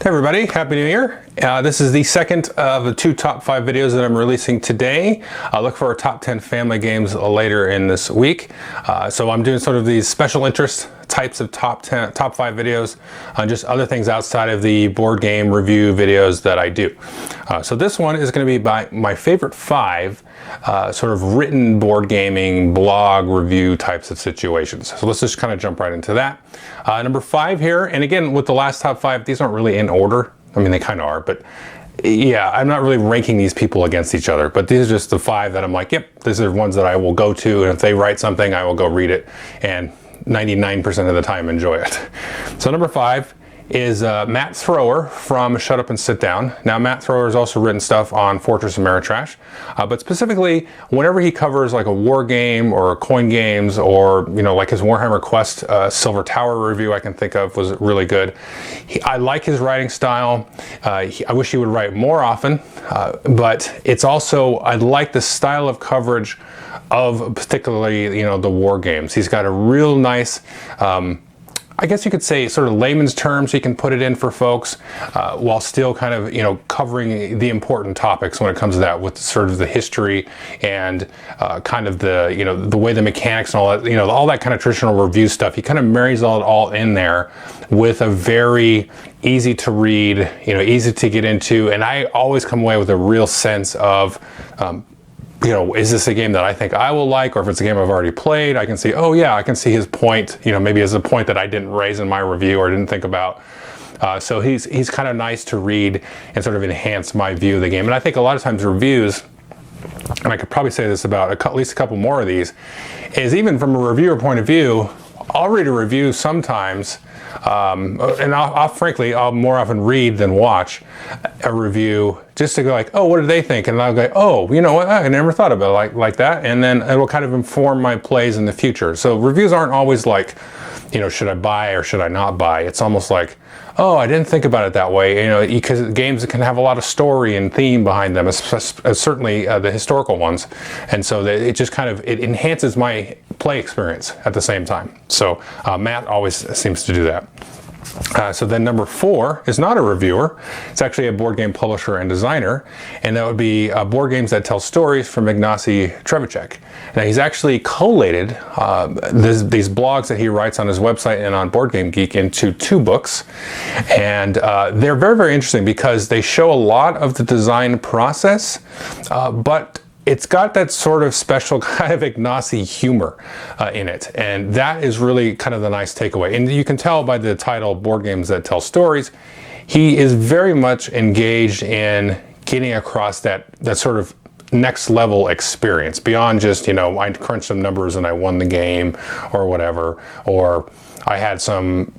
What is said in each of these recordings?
Hey everybody, Happy New Year. This is the second of the two top 5 videos that I'm releasing today. Look for our top 10 family games later in this week. So I'm doing sort of these special interest types of top 5 videos on just other things outside of the board game review videos that I do. So this one is going to be by my favorite 5 sort of written board gaming blog review types of situations. So let's just kind of jump right into that. Number 5 here, and again with the last top 5, these aren't really in order. I mean, they kind of are, but yeah, I'm not really ranking these people against each other, but these are just the 5 that I'm like, yep, these are ones that I will go to, and if they write something, I will go read it, and 99% of the time enjoy it. So number 5 is Matt Thrower from Shut Up and Sit Down. Now, Matt Thrower has also written stuff on Fortress Ameritrash, but specifically, whenever he covers like a war game or coin games, or like his Warhammer Quest Silver Tower review, I can think of was really good. I like his writing style. I wish he would write more often, but it's also I like the style of coverage of particularly the war games. He's got a real nice. I guess you could say sort of layman's terms he can put it in for folks while still kind of covering the important topics when it comes to that, with sort of the history and kind of the the way the mechanics and all that, all that kind of traditional review stuff. He kind of marries all in there with a very easy to read, easy to get into, and I always come away with a real sense of is this a game that I think I will like, or if it's a game I've already played, I can see, oh yeah, I can see his point, maybe as a point that I didn't raise in my review or didn't think about. So he's kind of nice to read and sort of enhance my view of the game. And I think a lot of times reviews, and I could probably say this about at least a couple more of these, is even from a reviewer point of view, I'll read a review sometimes, and I'll more often read than watch a review just to go like, oh, what did they think? And I'll go, oh, you know what? I never thought about it like that. And then it will kind of inform my plays in the future. So reviews aren't always like, should I buy or should I not buy? It's almost like, oh, I didn't think about it that way. Because games can have a lot of story and theme behind them, certainly the historical ones. And so it just kind of, it enhances my play experience at the same time. So Matt always seems to do that. So then number 4 is not a reviewer. It's actually a board game publisher and designer, and that would be Board Games That Tell Stories from Ignacy Trzewiczek. Now he's actually collated these blogs that he writes on his website and on Board Game Geek into 2 books, and they're very, very interesting because they show a lot of the design process, but it's got that sort of special kind of Ignacy humor in it, and that is really kind of the nice takeaway. And you can tell by the title, Board Games That Tell Stories, he is very much engaged in getting across that sort of next level experience beyond just, I crunched some numbers and I won the game or whatever, or I had some,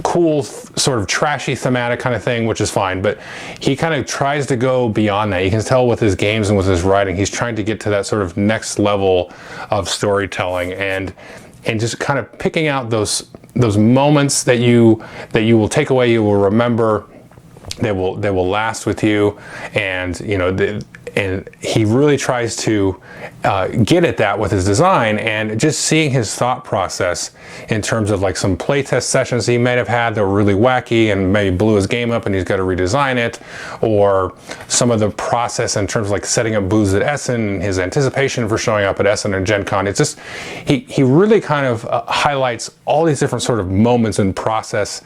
cool sort of trashy thematic kind of thing, which is fine, but he kind of tries to go beyond that. You can tell with his games and with his writing, he's trying to get to that sort of next level of storytelling and just kind of picking out those moments that you will take away, you will remember, they will last with you, and and he really tries to get at that with his design, and just seeing his thought process in terms of like some playtest sessions he may have had that were really wacky and maybe blew his game up and he's got to redesign it, or some of the process in terms of like setting up booths at Essen, his anticipation for showing up at Essen and Gen Con. It's just, he really kind of highlights all these different sort of moments and process,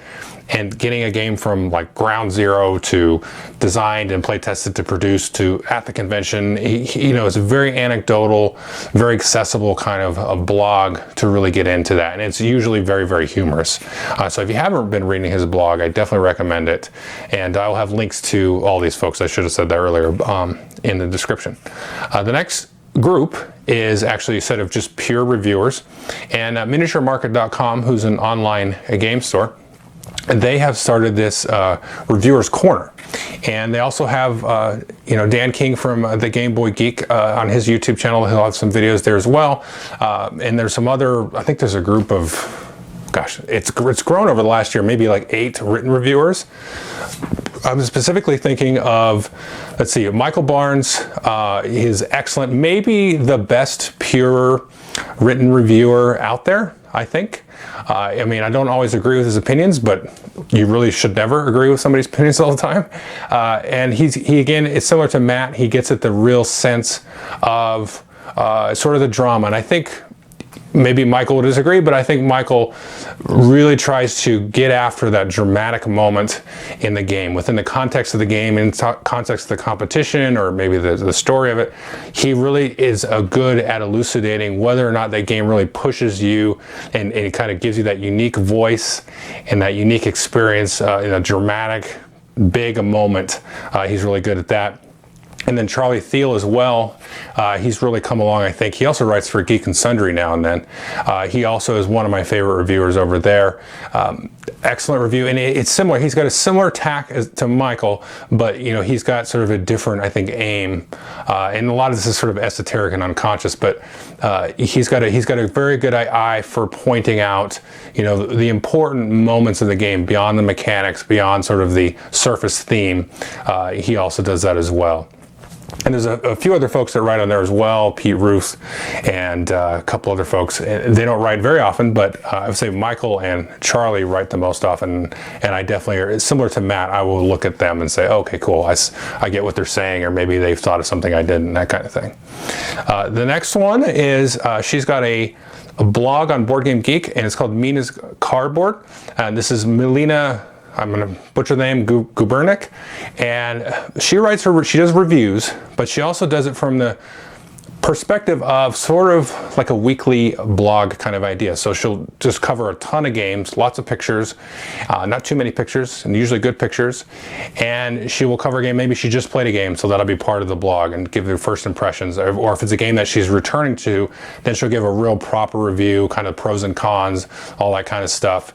and getting a game from like ground zero to designed and play tested to produced to at the convention. It's a very anecdotal, very accessible kind of a blog to really get into that. And it's usually very, very humorous. So if you haven't been reading his blog, I definitely recommend it. And I'll have links to all these folks. I should have said that earlier in the description. The next group is actually a set of just pure reviewers. And miniaturemarket.com, who's an online game store, they have started this Reviewers Corner, and they also have Dan King from the Game Boy Geek on his YouTube channel. He'll have some videos there as well, and there's some other, I think there's a group of, gosh, it's grown over the last year, maybe like 8 written reviewers. I'm specifically thinking of, let's see, Michael Barnes. He's excellent, maybe the best pure written reviewer out there. I think. I mean, I don't always agree with his opinions, but you really should never agree with somebody's opinions all the time. And he again, it's similar to Matt. He gets at the real sense of sort of the drama. And I think maybe Michael would disagree, but I think Michael really tries to get after that dramatic moment in the game, within the context of the game, in context of the competition, or maybe the story of it. He really is good at elucidating whether or not that game really pushes you and it kind of gives you that unique voice and that unique experience in a dramatic, big a moment. He's really good at that. And then Charlie Thiel as well, he's really come along, I think. He also writes for Geek and Sundry now and then. He also is one of my favorite reviewers over there. Excellent review, and it's similar. He's got a similar tack to Michael, but you know, he's got sort of a different, I think, aim. And a lot of this is sort of esoteric and unconscious, but he's got a very good eye for pointing out, you know, the important moments of the game beyond the mechanics, beyond sort of the surface theme. He also does that as well. And there's a few other folks that write on there as well, Pete Roos and a couple other folks. They don't write very often, but I would say Michael and Charlie write the most often. And I definitely are similar to Matt. I will look at them and say, okay, cool. I get what they're saying, or maybe they've thought of something I didn't, that kind of thing. The next one is she's got a blog on Board Game Geek, and it's called Mina's Cardboard. And this is Melina, I'm going to butcher the name, Gubernik, and she does reviews, but she also does it from the perspective of sort of like a weekly blog kind of idea. So she'll just cover a ton of games, lots of pictures, not too many pictures, and usually good pictures. And she will cover a game. Maybe she just played a game, so that'll be part of the blog and give her first impressions. Or if it's a game that she's returning to, then she'll give a real proper review, kind of pros and cons, all that kind of stuff.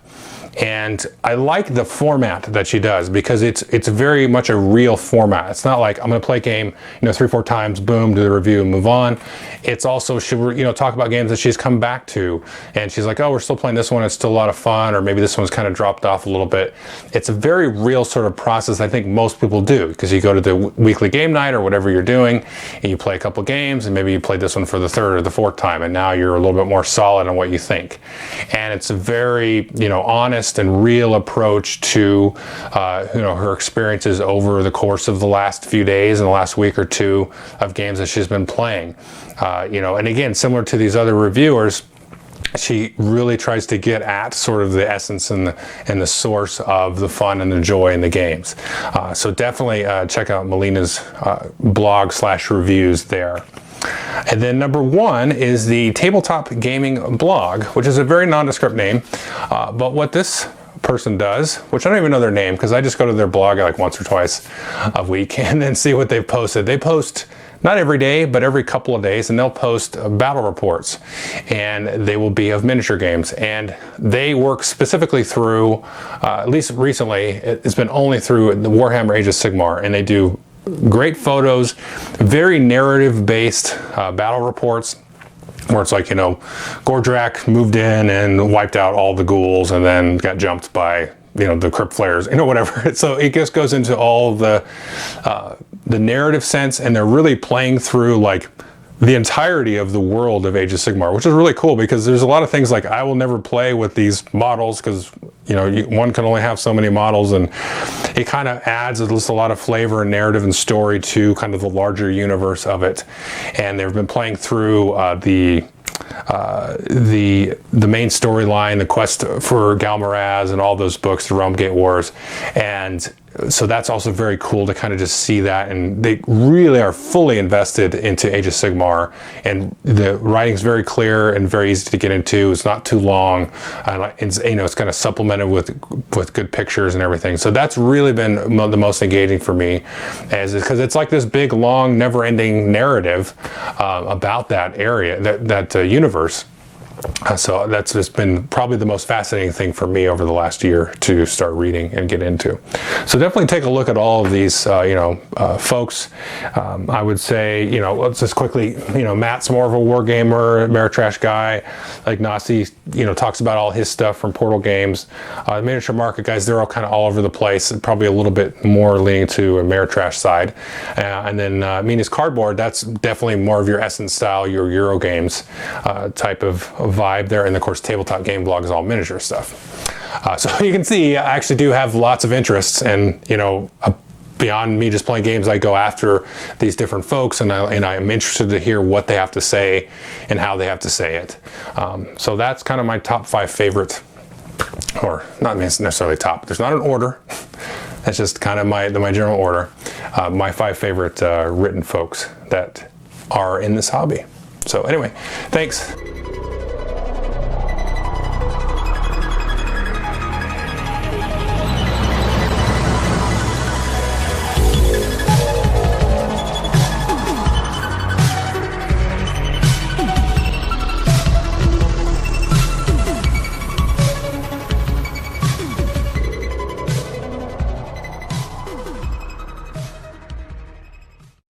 And I like the format that she does, because it's very much a real format. It's not like I'm going to play a game, 3-4 times, boom, do the review and move on. It's also, she'll talk about games that she's come back to, and she's like, oh, we're still playing this one, it's still a lot of fun, or maybe this one's kind of dropped off a little bit. It's a very real sort of process I think most people do, because you go to the weekly game night or whatever you're doing, and you play a couple games, and maybe you played this one for the third or the fourth time, and now you're a little bit more solid on what you think. And it's a very, honest and real approach to her experiences over the course of the last few days and the last week or two of games that she's been playing. And again, similar to these other reviewers, she really tries to get at sort of the essence and the source of the fun and the joy in the games. So definitely check out Melina's blog/reviews there. And then number 1 is the Tabletop Gaming Blog, which is a very nondescript name. But what this person does, which I don't even know their name, because I just go to their blog like once or twice a week and then see what they've posted. They post not every day, but every couple of days, and they'll post battle reports, and they will be of miniature games. And they work specifically through, at least recently, it's been only through the Warhammer Age of Sigmar, and they do great photos, very narrative-based battle reports, where it's like, Gordrak moved in and wiped out all the ghouls and then got jumped by, the crypt flares, whatever. So it just goes into all the narrative sense, and they're really playing through like the entirety of the world of Age of Sigmar, which is really cool, because there's a lot of things like I will never play with these models, because one can only have so many models, and it kind of adds just a lot of flavor and narrative and story to kind of the larger universe of it. And they've been playing through the main storyline, the quest for Galmaraz, and all those books, the Realm Gate Wars, and so that's also very cool to kind of just see that. And they really are fully invested into Age of Sigmar, and the writing's very clear and very easy to get into. It's not too long, it's kind of supplemented with good pictures and everything. So that's really been the most engaging for me, because it's like this big, long, never-ending narrative about that area, that universe. So that's just been probably the most fascinating thing for me over the last year to start reading and get into. So definitely take a look at all of these, folks. I would say, let's just quickly, Matt's more of a war gamer, Ameritrash guy. Like Nasi, talks about all his stuff from Portal Games. The Miniature Market guys, they're all kind of all over the place, probably a little bit more leaning to Ameritrash side. And then Mina's Cardboard, that's definitely more of your Essence style, your Euro games type of vibe there. And of course, Tabletop Game Blog is all miniature stuff. So you can see I actually do have lots of interests, and beyond me just playing games, I go after these different folks, and I'm interested to hear what they have to say and how they have to say it. So that's kind of my top 5 favorite, or not necessarily top. There's not an order. That's just kind of my general order. My 5 favorite written folks that are in this hobby. So anyway, thanks.